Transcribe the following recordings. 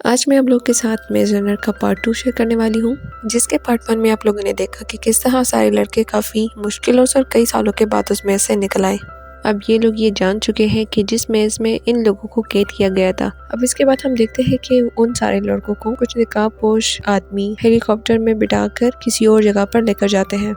आज मैं आप लोग के साथ मेज़ रनर का पार्ट 2 शेयर करने वाली हूँ, जिसके पार्ट 1 में आप लोगों ने देखा कि किस तरह सारे लड़के काफ़ी मुश्किलों से और कई सालों के बाद उस मेज़ से निकल आए। अब ये लोग ये जान चुके हैं कि जिस मेज़ में इन लोगों को कैद किया गया था। अब इसके बाद हम देखते हैं कि उन सारे लड़कों को कुछ नकाबपोश आदमी हेलीकॉप्टर में बिठाकर किसी और जगह पर लेकर जाते हैं।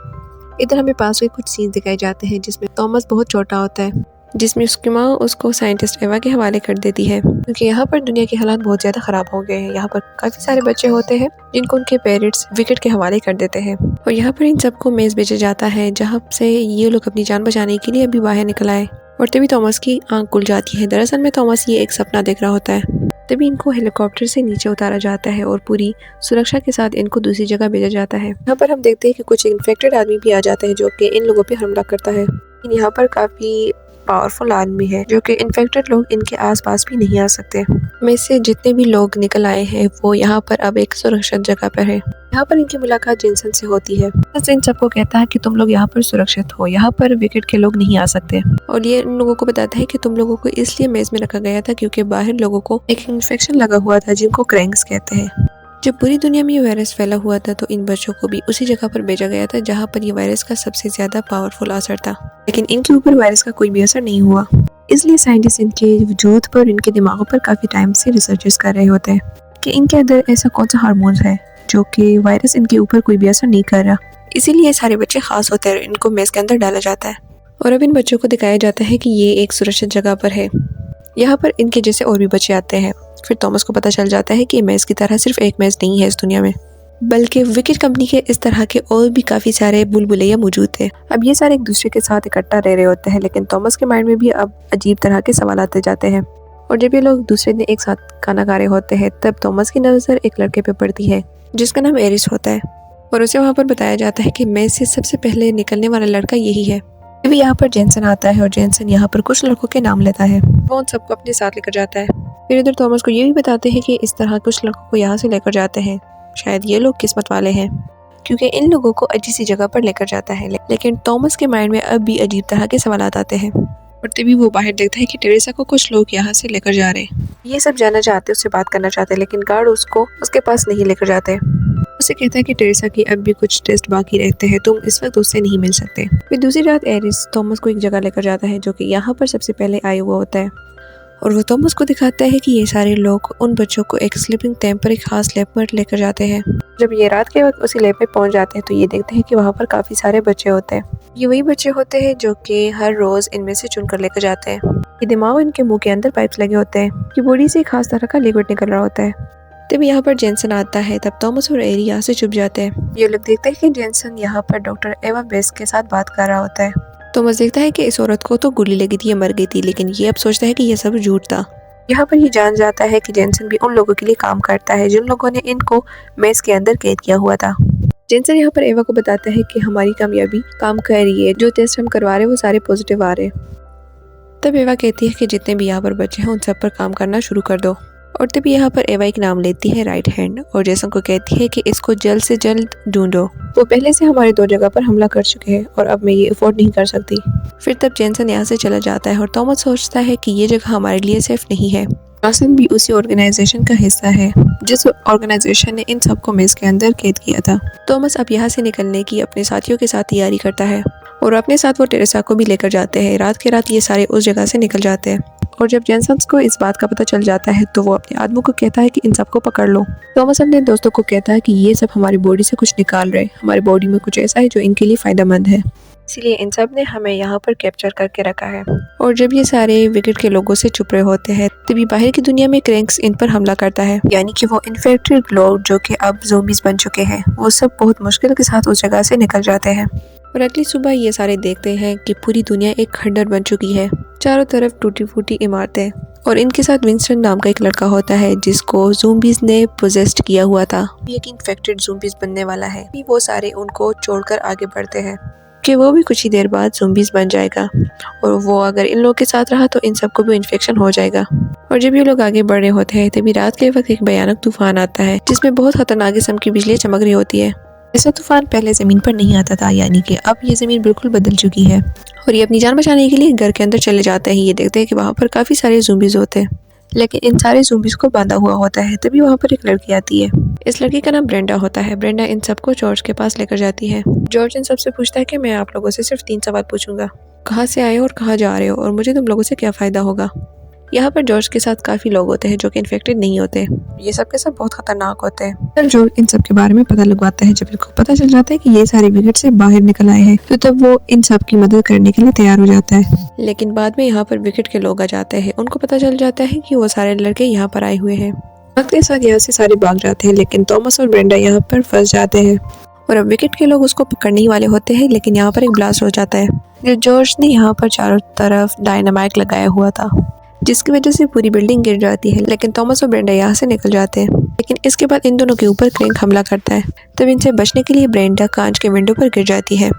इधर हमें पास के कुछ सीन दिखाए जाते हैं जिसमें थॉमस बहुत छोटा होता है, जिसमें उसकी माँ उसको साइंटिस्ट एवा के हवाले कर देती है, क्योंकि यहाँ पर दुनिया के हालात बहुत ज़्यादा ख़राब हो गए हैं। यहाँ पर काफ़ी सारे बच्चे होते हैं जिनको उनके पेरेंट्स विकेट के हवाले कर देते हैं और यहाँ पर इन सबको मेज़ भेजा जाता है, जहाँ से ये लोग अपनी जान बचाने के लिए अभी बाहर निकल आए। और तभी थॉमस की आंख खुल जाती है। दरअसल में थॉमस ये एक सपना देख रहा होता है। तभी इनको हेलीकॉप्टर से नीचे उतारा जाता है और पूरी सुरक्षा के साथ इनको दूसरी जगह भेजा जाता है। यहाँ पर हम देखते हैं कि कुछ इन्फेक्टेड आदमी भी आ जाते हैं जो कि इन लोगों पे हमला करता है। यहाँ पर काफ़ी पावरफुल आदमी है जो कि इन्फेक्टेड लोग इनके आसपास भी नहीं आ सकते। में से जितने भी लोग निकल आए हैं वो यहाँ पर अब एक सुरक्षित जगह पर है। यहाँ पर इनकी मुलाकात जेनसन से होती है। इन सबको कहता है कि तुम लोग यहाँ पर सुरक्षित हो, यहाँ पर विकेट के लोग नहीं आ सकते। और ये इन लोगों को बताता है कि तुम लोगों को इसलिए मेज में रखा गया था क्योंकि बाहर लोगों को एक इन्फेक्शन लगा हुआ था जिनको क्रैंक्स कहते हैं। जब पूरी दुनिया में ये वायरस फैला हुआ था तो इन बच्चों को भी उसी जगह पर भेजा गया था जहाँ पर ये वायरस का सबसे ज्यादा पावरफुल असर था, लेकिन इनके ऊपर वायरस का कोई भी असर नहीं हुआ। इसलिए साइंटिस्ट इनके वजूद पर, इनके दिमागों पर काफी टाइम से रिसर्चेस कर रहे होते हैं कि इनके अंदर ऐसा कौन सा हार्मोन है जो कि वायरस इनके ऊपर कोई भी असर नहीं कर रहा। इसीलिए सारे बच्चे खास होते हैं और इनको मेज के अंदर डाला जाता है। और अब इन बच्चों को दिखाया जाता है कि ये एक सुरक्षित जगह पर है। यहाँ पर इनके जैसे और भी बच्चे आते हैं। फिर थॉमस को पता चल जाता है कि मेज की तरह सिर्फ एक मेज नहीं है इस दुनिया में, बल्कि विकेट कंपनी के इस तरह के और भी काफ़ी सारे बुलबुलैया मौजूद थे। अब ये सारे एक दूसरे के साथ इकट्ठा रह रहे होते हैं, लेकिन थॉमस के माइंड में भी अब अजीब तरह के सवाल आते जाते हैं। और जब ये लोग दूसरे दिन एक साथ खाना खा रहे होते हैं तब थॉमस की नज़र एक लड़के पे पड़ती है जिसका नाम एरिस होता है और उसे वहाँ पर बताया जाता है कि मेज से सबसे पहले निकलने वाला लड़का यही है। तभी यहाँ पर जेनसन आता है और जेनसन यहाँ पर कुछ लड़कों के नाम लेता है। वो उन सबको अपने साथ लेकर जाता है। फिर इधर थॉमस को ये भी बताते हैं कि इस तरह कुछ लड़कों को यहाँ से लेकर जाते हैं, शायद ये लोग किस्मत वाले हैं क्योंकि इन लोगों को अच्छी सी जगह पर लेकर जाता है। लेकिन थॉमस के माइंड में अब भी अजीब तरह के सवाल आते हैं और तभी वो बाहर देखता है कि टेरेसा को कुछ लोग यहाँ से लेकर जा रहे हैं। ये सब जानना चाहते, उससे बात करना चाहते, लेकिन गार्ड उसको उसके पास नहीं लेकर जाते। उसे कहता है कि टेरेसा की अब भी कुछ टेस्ट बाकी रहते हैं, तुम इस वक्त उससे नहीं मिल सकते। फिर दूसरी रात एरिस थॉमस को एक जगह लेकर जाता है जो कि यहाँ पर सबसे पहले आया हुआ होता है और वो थॉमस को दिखाता है कि ये सारे लोग उन बच्चों को एक स्लीपिंग टैंक पर एक खास लैब पर लेकर जाते हैं। जब ये रात के वक्त उसी लैब पे पहुंच जाते हैं तो ये देखते हैं कि वहाँ पर काफ़ी सारे बच्चे होते हैं। ये वही बच्चे होते हैं जो कि हर रोज़ इनमें से चुनकर लेकर जाते हैं। ये दिमाग इनके मुंह के अंदर पाइप्स लगे होते हैं कि बॉडी से खास तरह का लिक्विड निकल रहा होता है। तब यहाँ पर जेनसन आता है। तब थॉमस और एरी यहाँ से चुप जाते हैं। ये लोग देखते हैं कि जेनसन यहाँ पर डॉक्टर एवा बेस के साथ बात कर रहा होता है। थॉमस देखता है कि इस औरत को तो गोली लगी थी, ये मर गई थी, लेकिन ये अब सोचता है कि ये सब झूठ था। यहाँ पर ये जान जाता है कि जेनसन भी उन लोगों के लिए काम करता है जिन लोगों ने इनको मेज के अंदर कैद किया हुआ था। जेनसन यहाँ पर एवा को बताता है कि हमारी कामयाबी काम कर रही है, जो टेस्ट हम करवा रहे हैं वो सारे पॉजिटिव आ रहे हैं। तब एवा कहती है कि जितने भी यहाँ पर बच्चे हैं उन सब पर काम करना शुरू कर दो। और तभी यहाँ पर एवा एक नाम लेती है राइट हैंड और जेसन को कहती है कि इसको जल्द से जल्द ढूंढो, वो पहले से हमारे 2 जगह पर हमला कर चुके हैं और अब मैं ये अफोर्ड नहीं कर सकती। फिर तब जेनसन यहाँ से चला जाता है और थॉमस सोचता है कि ये जगह हमारे लिए सेफ नहीं है। जेसन भी उसी ऑर्गेनाइजेशन का हिस्सा है जिस ऑर्गेनाइजेशन ने इन सबको मेज के अंदर कैद किया था। थॉमस अब यहाँ से निकलने की अपने साथियों के साथ तैयारी करता है और अपने साथ वो टेरेसा को भी लेकर जाते हैं। रात के रात ये सारे उस जगह से निकल जाते हैं और जब जेनसन को इस बात का पता चल जाता है तो वो अपने आदमियों को कहता है कि इन सबको पकड़ लो। थॉमस अपने दोस्तों को कहता है कि ये सब हमारी बॉडी से कुछ निकाल रहे हैं, हमारी बॉडी में कुछ ऐसा है जो इनके लिए फायदेमंद है, इसीलिए इन सब ने हमें यहाँ पर कैप्चर करके रखा है। और जब ये सारे विकेट के लोगों से चुप रहे होते हैं तभी बाहर की दुनिया में क्रैंक्स इन पर हमला करता है, यानी कि वो इन्फेक्टेड लोग जो कि अब ज़ोंबीज बन चुके हैं, वो सब बहुत मुश्किल के साथ उस जगह से निकल जाते हैं। और अगली सुबह ये सारे देखते हैं कि पूरी दुनिया एक खंडर बन चुकी है, चारों तरफ टूटी फूटी इमारतें, और इनके साथ विंस्टन नाम का एक लड़का होता है जिसको ज़ोंबीज ने पोजेस्ट किया हुआ था, एक इन्फेक्टेड ज़ोंबीज बनने वाला है। वो सारे उनको छोड़कर आगे बढ़ते हैं कि वो भी कुछ ही देर बाद ज़ोंबीज बन जाएगा और वो अगर इन लोगों के साथ रहा तो इन सबको भी इन्फेक्शन हो जाएगा। और जब ये लोग आगे बढ़ रहे होते हैं तभी रात के वक्त एक भयानक तूफान आता है जिसमें बहुत खतरनाक किस्म की बिजली चमक रही होती है। ऐसा तूफान पहले ज़मीन पर नहीं आता था, यानी कि अब ये ज़मीन बिल्कुल बदल चुकी है और ये अपनी जान बचाने के लिए घर के अंदर चले जाते हैं। ये देखते हैं कि वहाँ पर काफ़ी सारे ज़ोंबीज होते हैं लेकिन इन सारे ज़ूम्बीज़ को बांधा हुआ होता है। तभी वहाँ पर एक लड़की आती है। इस लड़की का नाम ब्रेंडा होता है। ब्रेंडा इन सबको जॉर्ज के पास लेकर जाती है। जॉर्ज इन सबसे पूछता है कि मैं आप लोगों से सिर्फ 3 सवाल पूछूंगा, कहाँ से आए हो और कहाँ जा रहे हो, और मुझे तुम लोगों से क्या फ़ायदा होगा। यहाँ पर जॉर्ज के साथ काफ़ी लोग होते हैं जो कि इन्फेक्टेड नहीं होते। ये सब के सब बहुत खतरनाक होते हैं। फिर जॉर्ज इन सब के बारे में पता लगवाता है। जब इनको पता चल जाता है कि ये सारे विकेट से बाहर निकल आए हैं, तो तब वो इन सब की मदद करने के लिए तैयार हो जाता है। लेकिन बाद में यहाँ पर विकेट के लोग आ जाते हैं। उनको पता चल जाता है कि वो सारे लड़के यहाँ पर आए हुए हैं। वक्त के साथ यहाँ से सारे भाग जाते हैं, लेकिन थॉमस और ब्रेंडा यहाँ पर फंस जाते हैं और अब विकेट के लोग उसको पकड़ने ही वाले होते हैं। लेकिन यहाँ पर एक ब्लास्ट हो जाता है। जो जॉर्ज ने यहाँ पर चारों तरफ डायनामाइट लगाया हुआ था, जिसकी वजह से पूरी बिल्डिंग गिर जाती है। लेकिन थॉमस और ब्रेंडा यहाँ से निकल जाते हैं। लेकिन इसके बाद इन दोनों के ऊपर क्रेंक हमला करता है। तब इनसे बचने के लिए ब्रेंडा कांच के विंडो पर गिर जाती है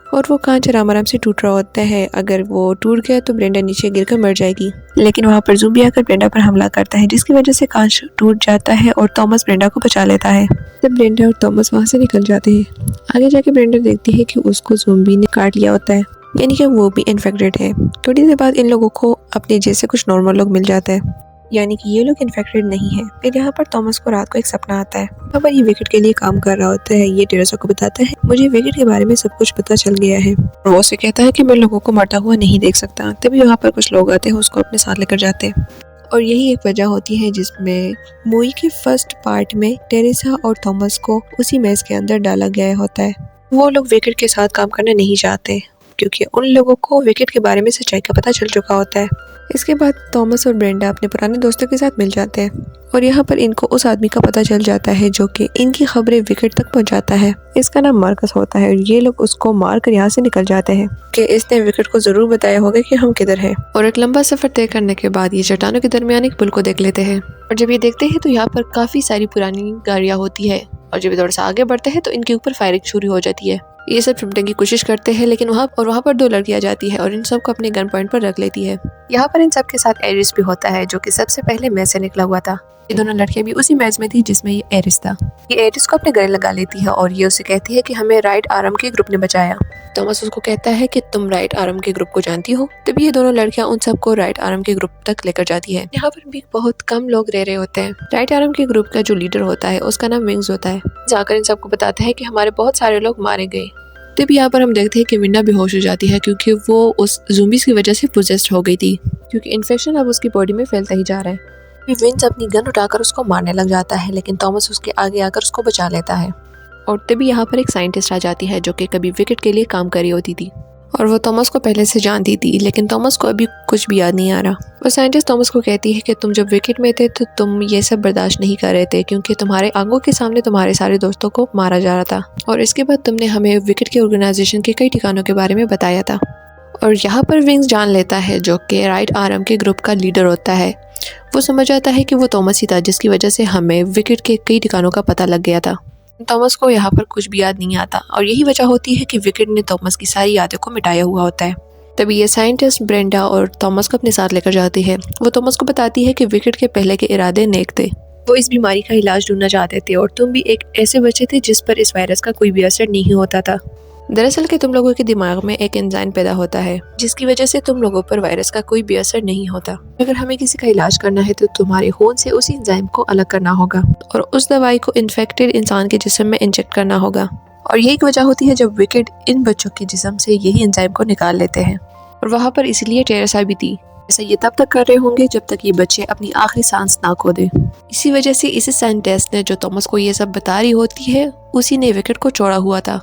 और वो कांच आराम आराम से टूट रहा होता है। अगर वो टूट गया तो ब्रेंडा नीचे गिरकर मर जाएगी। लेकिन वहाँ पर ज़ूम्बी आकर ब्रेंडा पर हमला करता है, जिसकी वजह से कांच टूट जाता है और थॉमस ब्रेंडा को बचा लेता है। तब ब्रेंडा और थॉमस वहाँ से निकल जाते हैं। आगे जाके ब्रेंडा देखती है कि उसको ज़ूम्बी ने काट लिया होता है, यानी कि वो भी इन्फेक्टेड है। थोड़ी देर बाद इन लोगों को अपने जैसे कुछ नॉर्मल लोग मिल जाते हैं, यानी कि ये लोग इन्फेक्टेड नहीं है। फिर यहाँ पर थॉमस को रात को एक सपना आता है। वहाँ पर ये विकेट के लिए काम कर रहा होता है। ये टेरेसा को बताता है, मुझे विकेट के बारे में सब कुछ पता चल गया है। और वो उसे कहता है कि मैं लोगों को मरता हुआ नहीं देख सकता। तभी वहाँ पर कुछ लोग आते हैं, उसको अपने साथ लेकर जाते हैं। और यही एक वजह होती है जिसमें मूवी के फर्स्ट पार्ट में टेरेसा और थॉमस को उसी मेज के अंदर डाला गया होता है। वो लोग विकेट के साथ काम करना नहीं चाहते, क्योंकि उन लोगों को विकेट के बारे में सच्चाई का पता चल चुका होता है। इसके बाद थॉमस और ब्रेंडा अपने पुराने दोस्तों के साथ मिल जाते हैं और यहाँ पर इनको उस आदमी का पता चल जाता है जो कि इनकी खबरें विकेट तक पहुँचाता है। इसका नाम मार्कस होता है और ये लोग उसको मार कर यहाँ से निकल जाते हैं कि इसने विकेट को जरूर बताया होगा कि हम किधर हैं। और एक लंबा सफर तय करने के बाद ये चट्टानों के दरमियान एक पुल को देख लेते हैं। और जब ये देखते हैं तो यहाँ पर काफी सारी पुरानी गाड़ियाँ होती है और जब ये थोड़ा सा आगे बढ़ते हैं तो इनके ऊपर फायरिंग शुरू हो जाती है। ये सब चिपटने की कोशिश करते हैं, लेकिन वहाँ पर 2 लड़कियां जाती है और इन सब को अपने गन पॉइंट पर रख लेती है। यहाँ पर इन सब के साथ एरिस भी होता है, जो कि सबसे पहले मैच से निकला हुआ था। ये दोनों लड़कियां भी उसी मैच में थी जिसमें ये एरिस था। ये एरिस को अपने गले लगा लेती है और ये उसे कहती है कि हमें राइट आर्म के ग्रुप ने बचाया। थॉमस उसको कहता है कि तुम राइट आर्म के ग्रुप को जानती हो। तभी ये दोनों लड़कियां उन सबको राइट आर्म के ग्रुप तक लेकर जाती है। यहाँ पर भी बहुत कम लोग रह रहे होते हैं। राइट आर्म के ग्रुप का जो लीडर होता है उसका नाम विंग्स होता है। जाकर इन सबको बताता है कि हमारे बहुत सारे लोग मारे गए। तभी यहाँ पर हम देखते हैं कि विंडा बेहोश हो जाती है, क्योंकि वो उस ज़ूम्बीज़ की वजह से पोजेस्ड हो गई थी, क्योंकि इन्फेक्शन अब उसकी बॉडी में फैलता ही जा रहा है। विंस अपनी गन उठाकर उसको मारने लग जाता है, लेकिन थॉमस उसके आगे आकर उसको बचा लेता है। और तभी यहाँ पर एक साइंटिस्ट आ जाती है जो कि कभी विकेट के लिए काम कर रही होती थी और वो थॉमस को पहले से जानती थी, लेकिन थॉमस को अभी कुछ भी याद नहीं आ रहा। और साइंटिस्ट थॉमस को कहती है कि तुम जब विकेट में थे तो तुम ये सब बर्दाश्त नहीं कर रहे थे, क्योंकि तुम्हारे आंखों के सामने तुम्हारे सारे दोस्तों को मारा जा रहा था। और इसके बाद तुमने हमें विकेट के ऑर्गेनाइजेशन के कई ठिकानों के बारे में बताया था। और यहाँ पर विंग्स जान लेता है, जो कि राइट आर्म के ग्रुप का लीडर होता है। वो समझ आता है कि वो थॉमस ही था, जिसकी वजह से हमें विकेट के कई ठिकानों का पता लग गया था। थॉमस को यहाँ पर कुछ भी याद नहीं आता और यही वजह होती है कि विकेट ने थॉमस की सारी यादों को मिटाया हुआ होता है। तभी ये साइंटिस्ट ब्रेंडा और थॉमस को अपने साथ लेकर जाती है। वो थॉमस को बताती है कि विकेट के पहले के इरादे नेक थे। वो इस बीमारी का इलाज ढूंढना चाहते थे और तुम भी एक ऐसे बच्चे थे जिस पर इस वायरस का कोई भी असर नहीं होता था। दरअसल कि तुम लोगों के दिमाग में एक एंजाइम पैदा होता है, जिसकी वजह से तुम लोगों पर वायरस का कोई भी असर नहीं होता। अगर हमें किसी का इलाज करना है तो तुम्हारे खून से उसी एंजाइम को अलग करना होगा और उस दवाई को इन्फेक्टेड इंसान के जिस्म में इंजेक्ट करना होगा। और यही एक वजह होती है जब विकेट इन बच्चों के जिस्म से यही एंजाइम को निकाल लेते हैं। और वहाँ पर इसलिए टेरेसा भी थी। ऐसा ये तब तक कर रहे होंगे जब तक ये बच्चे अपनी आखिरी सांस ना खो दे। इसी वजह से इसी साइंटिस्ट ने जो थॉमस को ये सब बता रही होती है, उसी ने विकेट को छोड़ा हुआ था।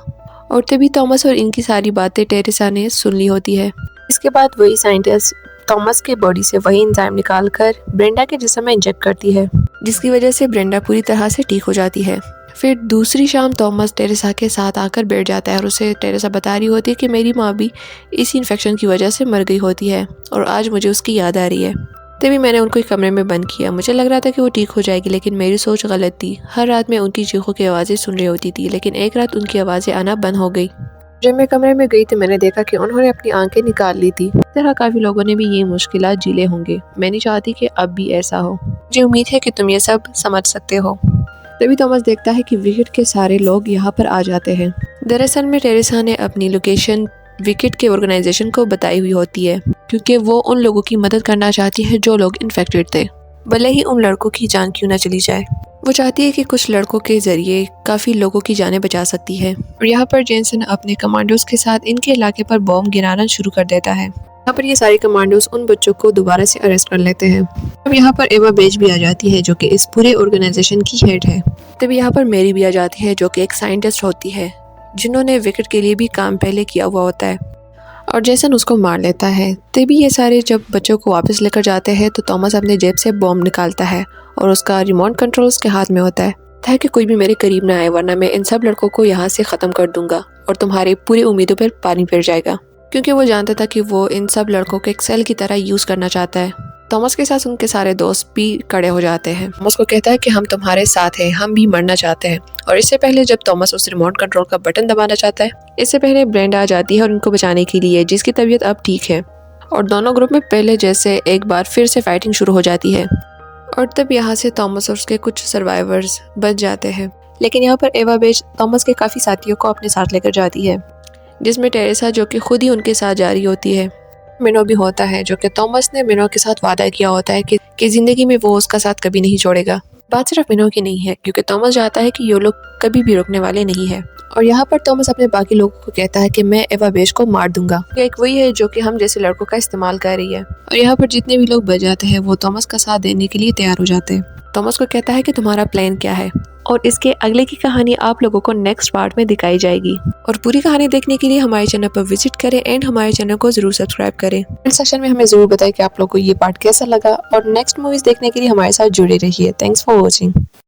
और तभी थॉमस और इनकी सारी बातें टेरेसा ने सुन ली होती है। इसके बाद वही साइंटिस्ट थॉमस के बॉडी से वही एंजाइम निकालकर ब्रेंडा के जिस्म में इंजेक्ट करती है, जिसकी वजह से ब्रेंडा पूरी तरह से ठीक हो जाती है। फिर दूसरी शाम थॉमस टेरेसा के साथ आकर बैठ जाता है और उसे टेरेसा बता रही होती है कि मेरी माँ भी इसी इन्फेक्शन की वजह से मर गई होती है और आज मुझे उसकी याद आ रही है। तभी मैंने उनको एक कमरे में बंद किया। मुझे लग रहा था कि वो ठीक हो जाएगी, लेकिन मेरी सोच गलत थी। हर रात मैं उनकी चीखों की आवाज़ें सुन रही होती थी, लेकिन एक रात उनकी आवाज़ें आना बंद हो गई। जब मैं कमरे में गई तो मैंने देखा कि उन्होंने अपनी आंखें निकाल ली थी। इस तरह काफ़ी लोगों ने भी ये मुश्किलात झेले होंगे। मैं नहीं चाहती कि अब भी ऐसा हो। मुझे उम्मीद है कि तुम ये सब समझ सकते हो। तभी थॉमस देखता है कि विकेट के सारे लोग यहाँ पर आ जाते हैं। दरअसल में टेरेसा ने अपनी लोकेशन विकेट के ऑर्गेनाइजेशन को बताई हुई होती है, क्योंकि वो उन लोगों की मदद करना चाहती है जो लोग इन्फेक्टेड थे। भले ही उन लड़कों की जान क्यों ना चली जाए। वो चाहती है कि कुछ लड़कों के जरिए काफ़ी लोगों की जानें बचा सकती है। और यहाँ पर जेनसन अपने कमांडोज के साथ इनके इलाके पर बॉम्ब गिराना शुरू कर देता है। यहाँ पर ये सारे कमांडोज उन बच्चों को दोबारा से अरेस्ट कर लेते हैं। अब यहाँ पर एवा बेज भी आ जाती है जो कि इस पूरे ऑर्गेनाइजेशन की हेड है। तभी यहाँ पर मेरी भी आ जाती है जो कि एक साइंटिस्ट होती है जिन्होंने विकेट के लिए भी काम पहले किया हुआ होता है, और जैसन उसको मार लेता है। तभी ये सारे जब बच्चों को वापस लेकर जाते हैं तो थॉमस अपने जेब से बॉम्ब निकालता है और उसका रिमोट कंट्रोल उसके हाथ में होता है ताकि कोई भी मेरे करीब ना आए, वरना मैं इन सब लड़कों को यहाँ से ख़त्म कर दूंगा और तुम्हारी पूरी उम्मीदों पर पानी फिर जाएगा। क्योंकि वो जानता था कि वो इन सब लड़कों को एक सेल की तरह यूज़ करना चाहता है। थॉमस के साथ उनके सारे दोस्त भी खड़े हो जाते हैं। थॉमस को कहता है कि हम तुम्हारे साथ हैं, हम भी मरना चाहते हैं। और इससे पहले जब थॉमस उस रिमोट कंट्रोल का बटन दबाना चाहता है, इससे पहले ब्रेंडा आ जाती है और उनको बचाने के लिए, जिसकी तबीयत अब ठीक है और दोनों ग्रुप में पहले जैसे एक बार फिर से फाइटिंग शुरू हो जाती है। और तब यहाँ से थॉमस और उसके कुछ सर्वाइवर्स बच जाते हैं। लेकिन यहाँ पर एवा बेज थॉमस के काफ़ी साथियों को अपने साथ लेकर जाती है, जिसमें टेरेसा जो कि खुद ही उनके साथ जा रही होती है। मिनो भी होता है जो कि थॉमस ने मिनो के साथ वादा किया होता है कि ज़िंदगी में वो उसका साथ कभी नहीं छोड़ेगा। बात सिर्फ मिनो की नहीं है क्योंकि थॉमस चाहता है कि ये लोग कभी भी रुकने वाले नहीं है। और यहाँ पर थॉमस अपने बाकी लोगों को कहता है कि मैं एवा बेज को मार दूंगा। एक वही है जो कि हम जैसे लड़कों का इस्तेमाल कर रही है। और यहाँ पर जितने भी लोग बच जाते हैं वो थॉमस का साथ देने के लिए तैयार हो जाते हैं। थॉमस को कहता है कि तुम्हारा प्लान क्या है, और इसके अगले की कहानी आप लोगों को नेक्स्ट पार्ट में दिखाई जाएगी। और पूरी कहानी देखने के लिए हमारे चैनल पर विजिट करें एंड हमारे चैनल को जरूर सब्सक्राइब करें। कमेंट सेक्शन में हमें जरूर बताएं कि आप लोगों को ये पार्ट कैसा लगा, और नेक्स्ट मूवीज देखने के लिए हमारे साथ जुड़े रहिए। Thanks for watching.